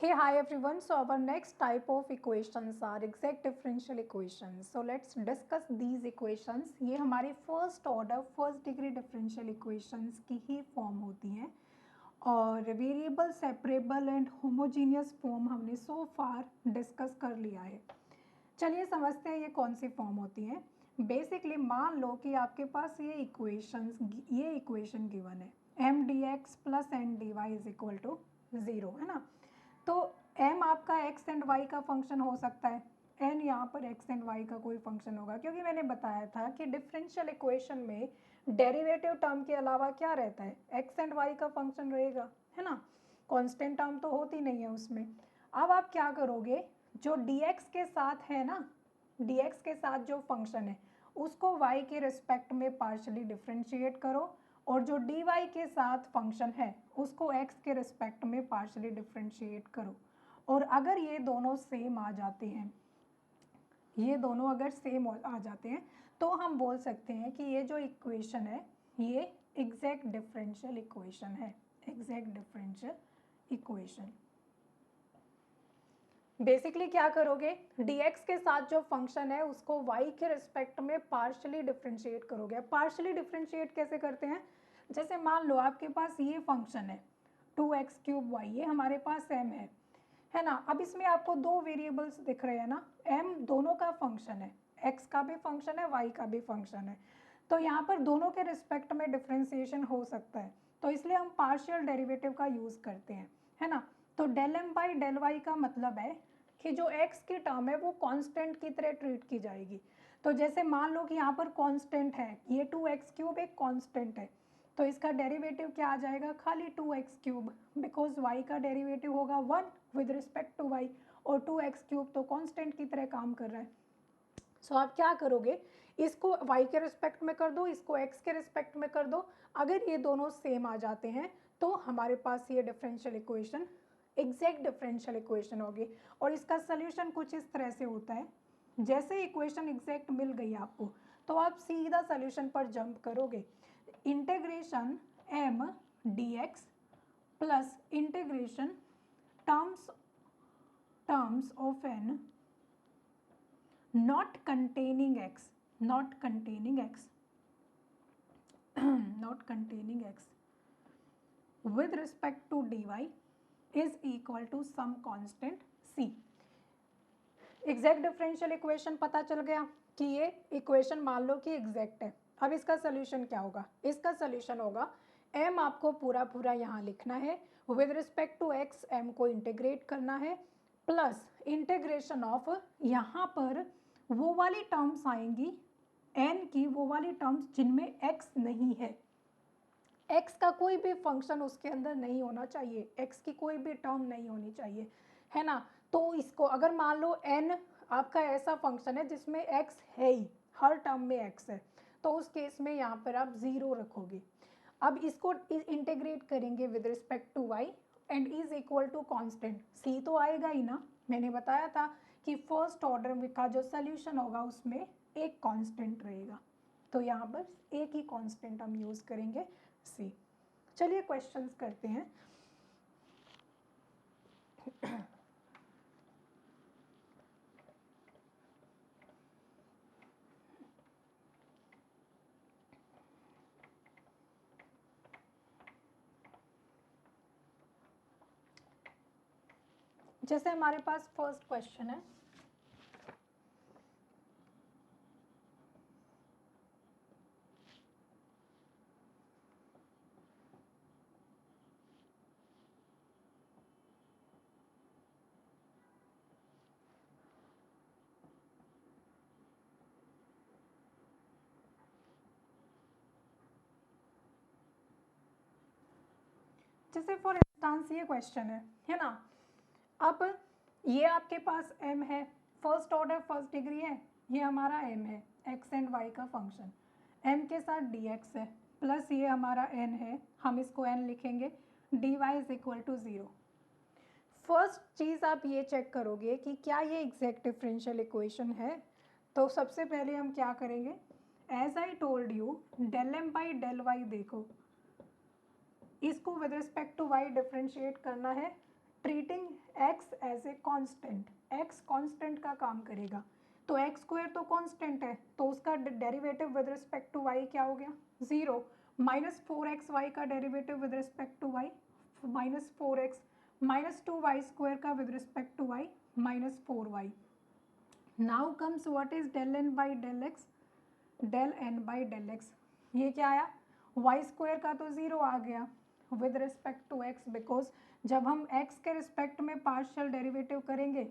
Hey, hi everyone. So our next type of equations are exact differential equations. So let's discuss these equations. ये हमारी first order first degree differential equations की ही form होती हैं और variable separable and homogeneous form हमने सो फार discuss कर लिया है। चलिए समझते हैं ये कौन सी फॉर्म होती हैं। बेसिकली मान लो कि आपके पास ये इक्वेशन गिवन है M D X plus N D Y is equal to zero, है ना। तो m आपका x एंड y का फंक्शन हो सकता है, n यहाँ पर x एंड y का कोई फंक्शन होगा, क्योंकि मैंने बताया था कि डिफरेंशियल इक्वेशन में डेरिवेटिव टर्म के अलावा क्या रहता है, x एंड y का फंक्शन रहेगा, है ना। कांस्टेंट टर्म तो होती नहीं है उसमें। अब आप क्या करोगे, जो dx के साथ है ना, dx के साथ जो फंक्शन है उसको y के रिस्पेक्ट में पार्शली डिफ्रेंशिएट करो और जो dy के साथ फंक्शन है उसको x के रिस्पेक्ट में पार्शली डिफ्रेंशिएट करो। और अगर ये दोनों सेम आ जाते हैं, ये दोनों अगर सेम आ जाते हैं तो हम बोल सकते हैं कि ये जो इक्वेशन है ये एग्जैक्ट डिफरेंशियल इक्वेशन है। एग्जैक्ट डिफरेंशियल इक्वेशन बेसिकली क्या करोगे, dx के साथ जो फंक्शन है उसको y के रिस्पेक्ट में पार्शली डिफ्रेंशिएट करोगे। पार्शली डिफ्रेंशिएट कैसे करते हैं, जैसे मान लो आपके पास ये फंक्शन है 2x³ y, ये हमारे पास m है ना। अब इसमें आपको दो वेरिएबल्स दिख रहे हैं ना, m दोनों का फंक्शन है, x का भी फंक्शन है y का भी फंक्शन है, तो यहाँ पर दोनों के रिस्पेक्ट में डिफ्रेंसिएशन हो सकता है, तो इसलिए हम पार्शियल डेरिवेटिव का यूज़ करते हैं, है ना। तो del M by del Y का मतलब है कि जो x की टर्म है वो कांस्टेंट की तरह ट्रीट की जाएगी। तो जैसे मान लो कि यहाँ पर कांस्टेंट है, ये 2x³ एक कांस्टेंट है, तो इसका डेरिवेटिव क्या आ जाएगा, खाली 2x³, बिकॉज y का डेरिवेटिव होगा 1 विद रिस्पेक्ट टू y और 2x³ तो कांस्टेंट की तरह काम कर रहा है। सो आप क्या करोगे, इसको y के रिस्पेक्ट में कर दो, इसको x के रिस्पेक्ट में कर दो। अगर ये दोनों सेम आ जाते हैं तो हमारे पास ये differential equation exact differential equation होगी। और इसका सोल्यूशन कुछ इस तरह से होता है, जैसे इक्वेशन एग्जैक्ट मिल गई आपको तो आप सीधा सोल्यूशन पर जंप करोगे। Integration m dx plus integration terms of n not containing x not containing x not containing x with respect to dy is equal to some constant c। Exact differential equation पता चल गया कि ये equation मान लो कि exact है। अब इसका सोल्यूशन क्या होगा, इसका सोल्यूशन होगा m आपको पूरा पूरा यहाँ लिखना है, with respect to x m को इंटीग्रेट करना है, प्लस इंटीग्रेशन ऑफ यहाँ पर वो वाली टर्म्स आएंगी n की, वो वाली टर्म्स जिनमें x नहीं है, x का कोई भी फंक्शन उसके अंदर नहीं होना चाहिए, x की कोई भी टर्म नहीं होनी चाहिए, है ना। तो इसको अगर मान लो n आपका ऐसा फंक्शन है जिसमें x है ही, हर टर्म में x है, तो उस केस में यहाँ पर आप 0 रखोगे। अब इसको इंटीग्रेट करेंगे with respect to y and is equal to constant c तो आएगा ही ना। मैंने बताया था कि फर्स्ट ऑर्डर का जो सोल्यूशन होगा उसमें एक कांस्टेंट रहेगा, तो यहाँ पर एक ही कांस्टेंट हम यूज़ करेंगे c। चलिए क्वेश्चंस करते हैं। जैसे हमारे पास फर्स्ट क्वेश्चन है, जैसे फॉर इंस्टांस ये क्वेश्चन है ना। अब ये आपके पास m है, फर्स्ट ऑर्डर फर्स्ट डिग्री है, ये हमारा m है, x एंड y का फंक्शन, m के साथ dx है, प्लस ये हमारा n है, हम इसको n लिखेंगे, dy is equal to 0। First चीज़ आप ये चेक करोगे कि क्या ये एग्जैक्ट डिफरेंशियल इक्वेशन है। तो सबसे पहले हम क्या करेंगे, as I told you del M by del Y, देखो इसको with respect to Y differentiate करना है, treating x as a constant, x constant का काम करेगा, तो एक्स स्क्वायर तो कांस्टेंट है, तो उसका derivative with respect to y क्या हो गया, 0। माइनस 4xy का derivative with respect to y minus 4x, minus 2y square का with respect to y minus 4y। Now comes what is del n by del x, del n by del x, ये क्या आया, Y square का तो 0 आ गया with respect to x, because जब हम x के रिस्पेक्ट में पार्शियल डेरिवेटिव करेंगे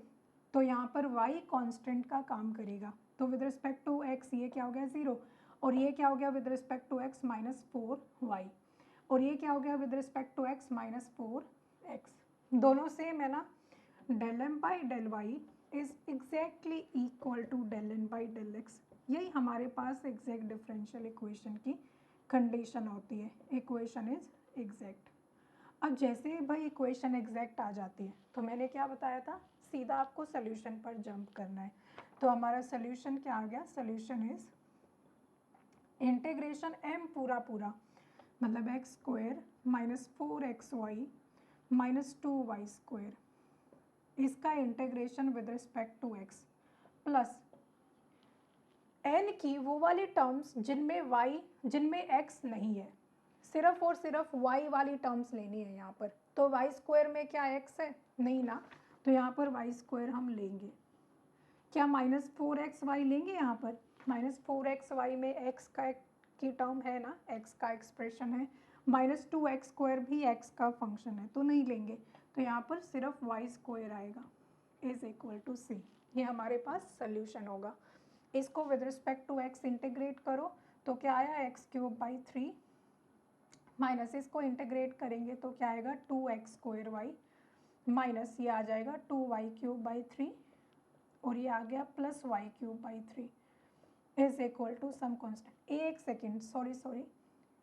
तो यहाँ पर y कांस्टेंट का काम करेगा, तो विद रिस्पेक्ट टू x ये क्या हो गया 0, और ये क्या हो गया with respect to x minus 4y, और ये क्या हो गया with respect to x minus 4x, दोनों सेम है ना। Del m by del Y is exactly equal to del n by del X, यही हमारे पास एग्जैक्ट डिफरेंशियल इक्वेशन की कंडीशन होती है, इक्वेशन इज एग्जैक्ट। अब जैसे भाई इक्वेशन एग्जैक्ट आ जाती है तो मैंने क्या बताया था, सीधा आपको सोल्यूशन पर जंप करना है, तो हमारा सोल्यूशन क्या आ गया, सोल्यूशन इज इंटीग्रेशन m पूरा पूरा मतलब x square minus 4xy minus 2y square, इसका integration with respect to x plus n की वो वाली टर्म्स जिनमें x नहीं है, सिर्फ और सिर्फ y वाली टर्म्स लेनी है यहाँ पर, तो y स्क्वायर में क्या x है, नहीं ना, तो यहाँ पर y स्क्वायर हम लेंगे, क्या माइनस 4xy लेंगे यहाँ पर, माइनस 4xy में x का की टर्म है ना, x का एक्सप्रेशन है, माइनस 2x स्क्वायर भी x का फंक्शन है तो नहीं लेंगे, तो यहाँ पर सिर्फ y स्क्वायर आएगा इज इक्वल टू c, ये हमारे पास सोल्यूशन होगा। इसको with respect to x integrate करो तो क्या आया एक्स क्यूब बाई 3, माइनस इसको इंटीग्रेट करेंगे तो क्या आएगा 2x स्क्वायर वाई, माइनस ये आ जाएगा 2y क्यूब बाई 3, और ये आ गया plus y cube by 3 is equal to some constant. एक सेकेंड, सॉरी,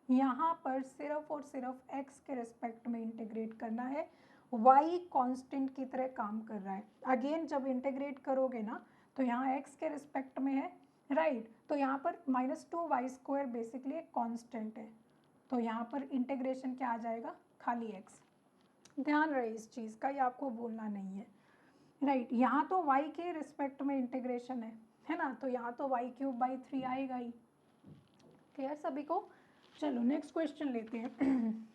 यहाँ पर सिर्फ और सिर्फ x के रिस्पेक्ट में इंटीग्रेट करना है, y कांस्टेंट की तरह काम कर रहा है। अगेन जब इंटीग्रेट करोगे ना तो यहाँ x के रिस्पेक्ट में है, राइट, तो यहाँ पर माइनस 2y स्क्वायर बेसिकली एक कांस्टेंट है, तो यहाँ पर इंटीग्रेशन क्या आ जाएगा, खाली x। ध्यान रहे इस चीज़ का, ये आपको भूलना नहीं है, राइट। यहाँ तो y के रिस्पेक्ट में इंटीग्रेशन है ना, तो यहाँ तो y क्यूब बाई 3 आएगा ही। क्लियर सभी को? चलो नेक्स्ट क्वेश्चन लेते हैं।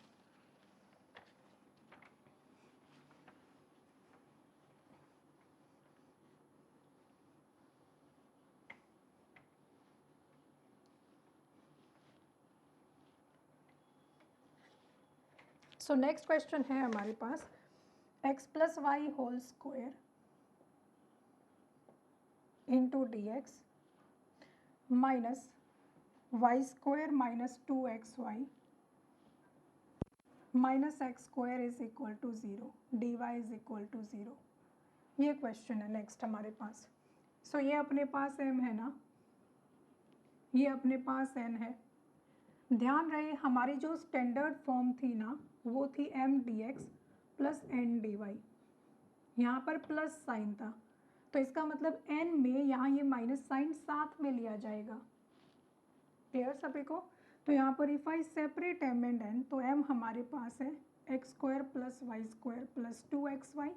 सो नेक्स्ट क्वेश्चन है हमारे पास x plus Y whole square into D X minus Y square minus 2xy minus X square is equal to 0, D Y is equal to 0, ये क्वेश्चन है नेक्स्ट हमारे पास। सो ये अपने पास m है ना, ये अपने पास n है। ध्यान रहे हमारी जो स्टैंडर्ड फॉर्म थी ना वो थी m dx plus n dy, यहाँ पर प्लस साइन था तो इसका मतलब n में यहाँ ये माइनस साइन साथ में लिया जाएगा। क्लियर सभी को? तो यहाँ पर if I separate m and n तो m हमारे पास है X square plus Y square plus 2xy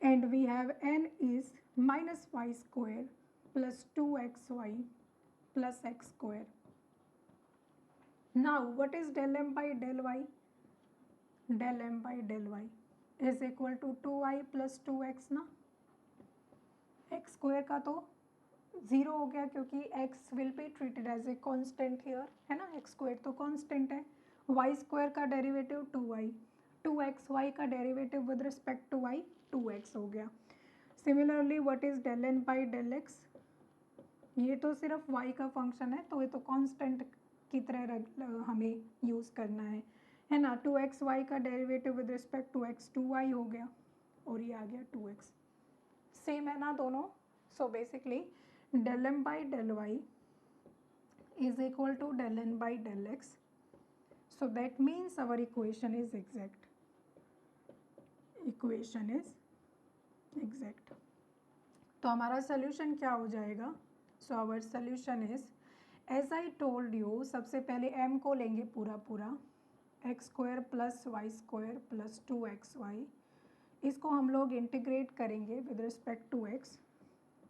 and we have n is minus Y square plus 2xy plus X square. Now what is del m by del y? Del m by del y is equal to 2y plus 2x ना, x square का तो 0 हो गया क्योंकि x will be treated as a constant here, है ना, x square तो constant है, y स्क्वायर का डेरिवेटिव 2y, 2xy का derivative with respect to y 2x हो गया। Similarly what is del n by del x, ये तो सिर्फ y का फंक्शन है तो ये तो कांस्टेंट की तरह हमें यूज़ करना है ना, 2xy का derivative with respect to x 2y हो गया और ये आ गया 2x, सेम है ना दोनों। So basically del m by del y is equal to del n by del x, so that means our equation is exact, equation is exact। तो हमारा सोल्यूशन क्या हो जाएगा, so our solution is as I told you, सबसे पहले m को लेंगे पूरा पूरा, X square plus Y square plus 2xy, इसको हम लोग इंटीग्रेट करेंगे with respect to x,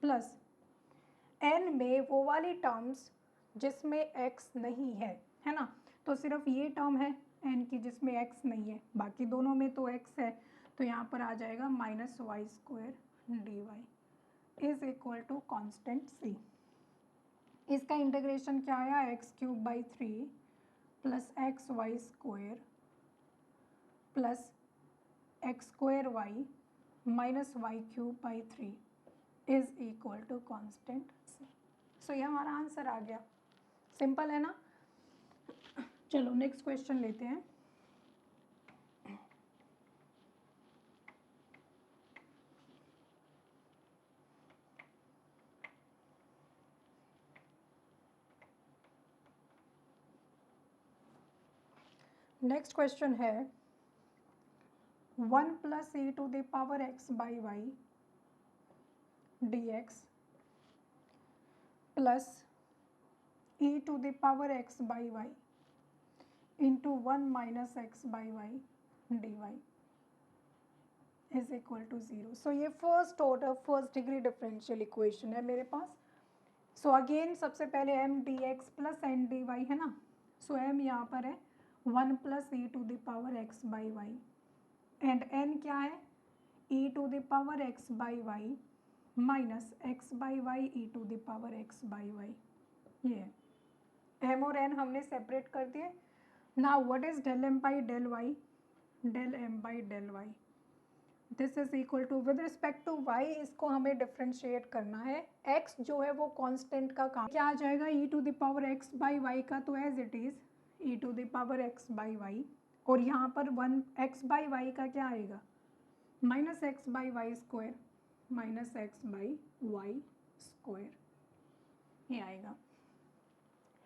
plus n में वो वाली टर्म्स जिसमें x नहीं है ना, तो सिर्फ ये टर्म है n की जिसमें x नहीं है, बाकी दोनों में तो x है, तो यहाँ पर आ जाएगा minus Y square D Y is equal to constant c। इसका इंटीग्रेशन क्या आया, X cube by 3 plus X Y square plus X square Y minus Y cube by 3 is equal to constant c। So ये हमारा answer आ गया, simple है ना। चलो next question लेते हैं। नेक्स्ट क्वेश्चन है 1 plus E to the power x by Y D X plus E to the power x by Y into 1 minus x by Y D Y is equal to 0। So ये first order first degree differential equation है मेरे पास। So again सबसे पहले M D X plus N D Y है ना, so M यहाँ पर है 1 plus E to the power x by y and n क्या है e to the power x by y minus x by Y E to the power x by Y. ये m और n हमने separate कर दिए। Now what is del M by del y, del M by del y this is equal to with respect to y, इसको हमें differentiate करना है। x जो है वो कांस्टेंट का काम क्या आ जाएगा e to the power x by Y का, तो as it is e to the power x by Y, और यहाँ पर 1 x बाई वाई का क्या आएगा minus x by Y square minus x by Y square, ये आएगा,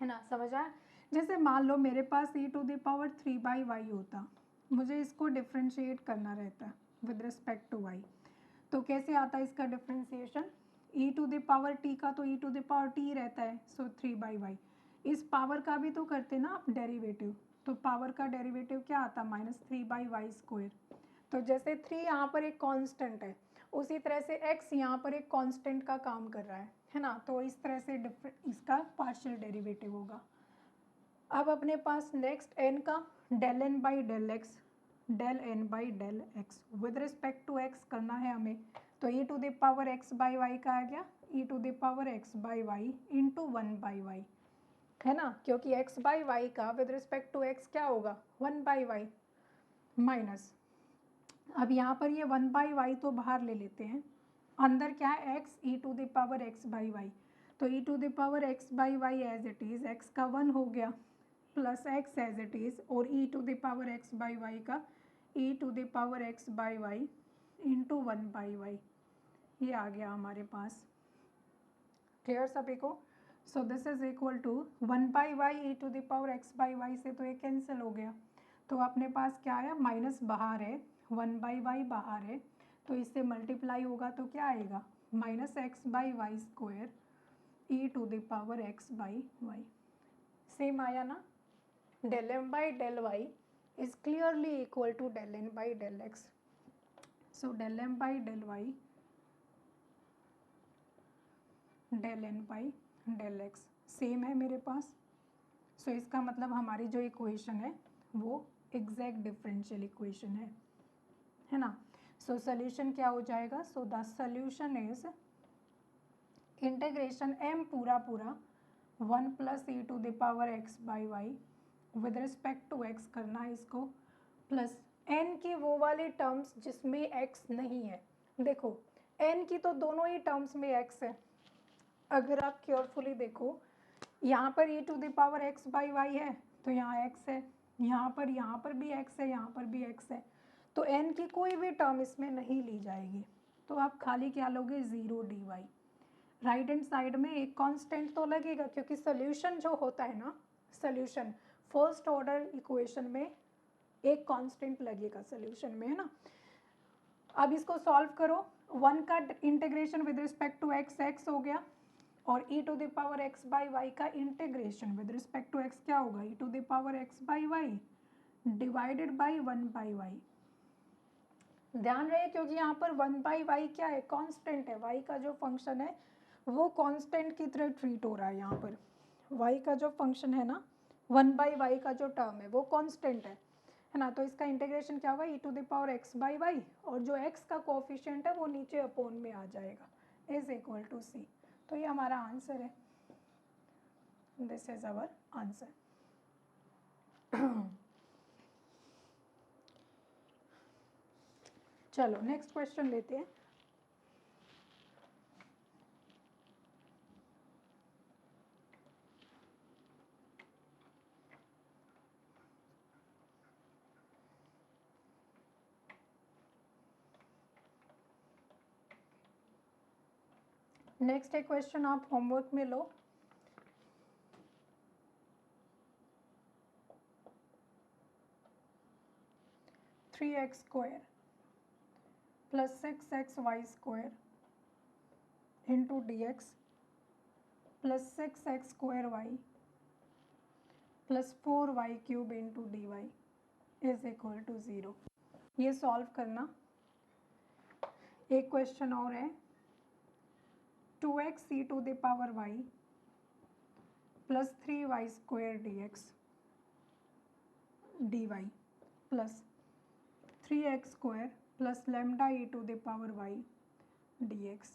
है ना, समझ आया। जैसे मान लो मेरे पास e to the power 3 by Y होता, मुझे इसको डिफ्रेंशिएट करना रहता है विद रिस्पेक्ट टू y, तो कैसे आता है इसका differentiation, e to the power t का तो e to the power t रहता है, सो 3 बाई वाई। इस पावर का भी तो करते ना आप डेरिवेटिव, तो पावर का डेरिवेटिव क्या आता माइनस 3 बाई वाई स्क्वायर। तो जैसे 3 यहाँ पर एक कांस्टेंट है, उसी तरह से x यहाँ पर एक कांस्टेंट का काम कर रहा है ना, तो इस तरह से इसका पार्शियल डेरिवेटिव होगा। अब अपने पास नेक्स्ट n का del n by del x, del n by del X with respect to x करना है हमें, तो e to the power x by Y का आ गया e to the power x by Y into 1 by Y, है ना, क्योंकि x बाई वाई का विद रिस्पेक्ट टू x क्या होगा 1 बाई वाई माइनस, अब यहाँ पर ये 1 बाई वाई तो बाहर ले लेते हैं, अंदर क्या है x e to the power x by Y, तो e to the power x by Y as it is x का 1 हो गया plus x as it is, और e to the power x by Y का e to the power x by Y into 1 by Y, ये आ गया हमारे पास। क्लियर सभी को। So this is equal to 1 by Y E to the power x by Y से तो ये कैंसिल हो गया, तो अपने पास क्या आया माइनस बाहर है 1 बाई वाई बाहर है, तो इससे मल्टीप्लाई होगा तो क्या आएगा minus x by Y square E to the power x by Y. Same आया ना, del M by del Y is clearly equal to del n by del x. So del m by del y del n by del x same है मेरे पास। सो इसका मतलब हमारी जो equation है वो एग्जैक्ट डिफरेंशियल इक्वेशन है ना। सो सोल्यूशन क्या हो जाएगा, so the solution is integration m पूरा 1 plus E to the power x by Y with respect to x करना है इसको, प्लस n की वो वाले टर्म्स जिसमें x नहीं है। देखो n की तो दोनों ही टर्म्स में x है, अगर आप केयरफुली देखो यहाँ पर e to the power x by Y है तो यहाँ x है, यहाँ पर भी x है, यहाँ पर भी x है, तो n की कोई भी टर्म इसमें नहीं ली जाएगी, तो आप खाली क्या लोगे 0 dy। राइट हैंड साइड में एक कांस्टेंट तो लगेगा, क्योंकि सोल्यूशन जो होता है ना, सोल्यूशन फर्स्ट ऑर्डर इक्वेशन में एक कांस्टेंट लगेगा सोल्यूशन में, है ना। अब इसको सॉल्व करो, 1 का integration with respect to x x हो गया, और e to the power x by Y का integration with respect to x क्या होगा e to the power x by y divided by 1/y। ध्यान रहे क्योंकि यहाँ पर 1/y क्या है, कांस्टेंट है, y का जो फंक्शन है वो कांस्टेंट की तरह ट्रीट हो रहा है। यहाँ पर y का जो फंक्शन है ना, 1/y का जो टर्म है वो कांस्टेंट है ना। तो इसका इंटीग्रेशन क्या होगा, e⁻x/y, और जो x का कोफिशिएंट है वो नीचे अपॉन में आ जाएगा, इज इक्वल टू c। तो ये हमारा आंसर है, दिस इज आवर आंसर। चलो नेक्स्ट क्वेश्चन लेते हैं। नेक्स्ट एक क्वेश्चन आप होमवर्क में लो। Three x square plus 6xy² into dx plus 6x² y plus 4y³ into dy is equal to 0। ये सॉल्व करना। एक क्वेश्चन और है, 2x e⁻y plus 3y² dx dy plus 3x² plus lambda e⁻y dx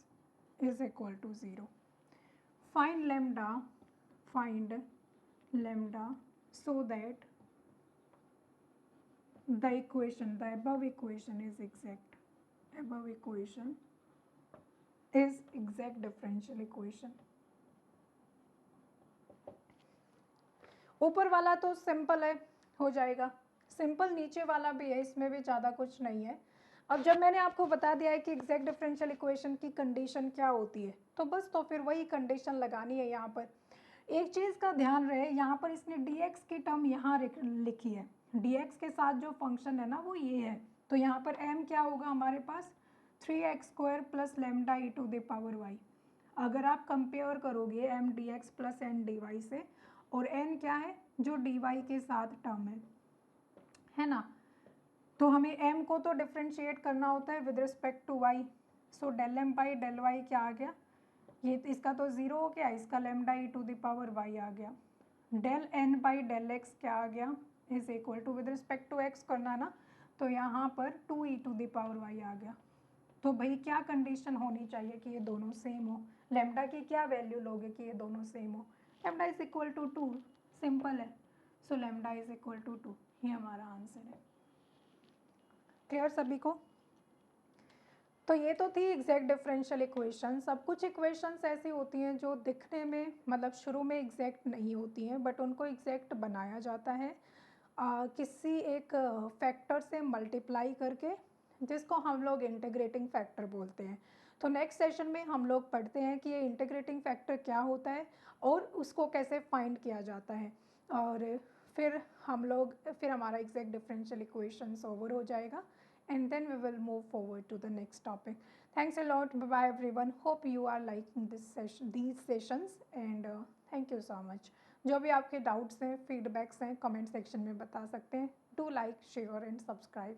is equal to 0. Find lambda so that the above equation is exact. Above equation is exact differential equation. ऊपर वाला तो simple है, हो जाएगा। Simple नीचे वाला भी है, इसमें भी ज़्यादा कुछ नहीं है। अब जब मैंने आपको बता दिया है कि एग्जैक्ट डिफरेंशियल इक्वेशन की कंडीशन क्या होती है, तो बस तो फिर वही कंडीशन लगानी है। यहाँ पर एक चीज़ का ध्यान रहे, यहाँ पर इसने dx की टर्म यहाँ लिखी है, dx के साथ जो फंक्शन है ना वो ये है, तो यहाँ पर m क्या होगा हमारे पास, 3x² प्लस लैम्डा e⁻y। अगर आप कंपेयर करोगे m dx plus n dy से, और n क्या है, जो dy के साथ टर्म है ना, तो हमें m को तो डिफ्रेंशिएट करना होता है with respect to y। So del m by del y क्या आ गया, ये इसका तो 0 हो गया, इसका लैम्डा e⁻y आ गया। Del n by del x क्या आ गया, is equal to with respect to x करना ना, तो यहाँ पर 2e⁻y आ गया। तो भाई क्या कंडीशन होनी चाहिए कि ये दोनों सेम हो, लैम्डा की क्या वैल्यू लोगे कि ये दोनों सेम हो, lambda is equal to 2, simple है। So lambda is equal to 2, ये हमारा आंसर है। क्लियर सभी को? तो ये तो थी एग्जैक्ट डिफरेंशियल इक्वेशंस। अब कुछ इक्वेशंस ऐसी होती हैं जो दिखने में मतलब शुरू में एग्जैक्ट नहीं होती हैं, बट उनको एग्जैक्ट बनाया जाता है किसी एक फैक्टर से मल्टीप्लाई करके, जिसको हम लोग इंटीग्रेटिंग फैक्टर बोलते हैं। तो नेक्स्ट सेशन में हम लोग पढ़ते हैं कि ये इंटीग्रेटिंग फैक्टर क्या होता है और उसको कैसे फाइंड किया जाता है, और फिर हमारा एग्जैक्ट डिफरेंशियल इक्वेशंस ओवर हो जाएगा, and then we will move forward to the next topic. Thanks a lot. Bye bye everyone. Hope you are liking these sessions, and thank you so much. जो भी आपके doubts हैं, feedbacks हैं, comment section में बता सकते हैं. Do like, share and subscribe.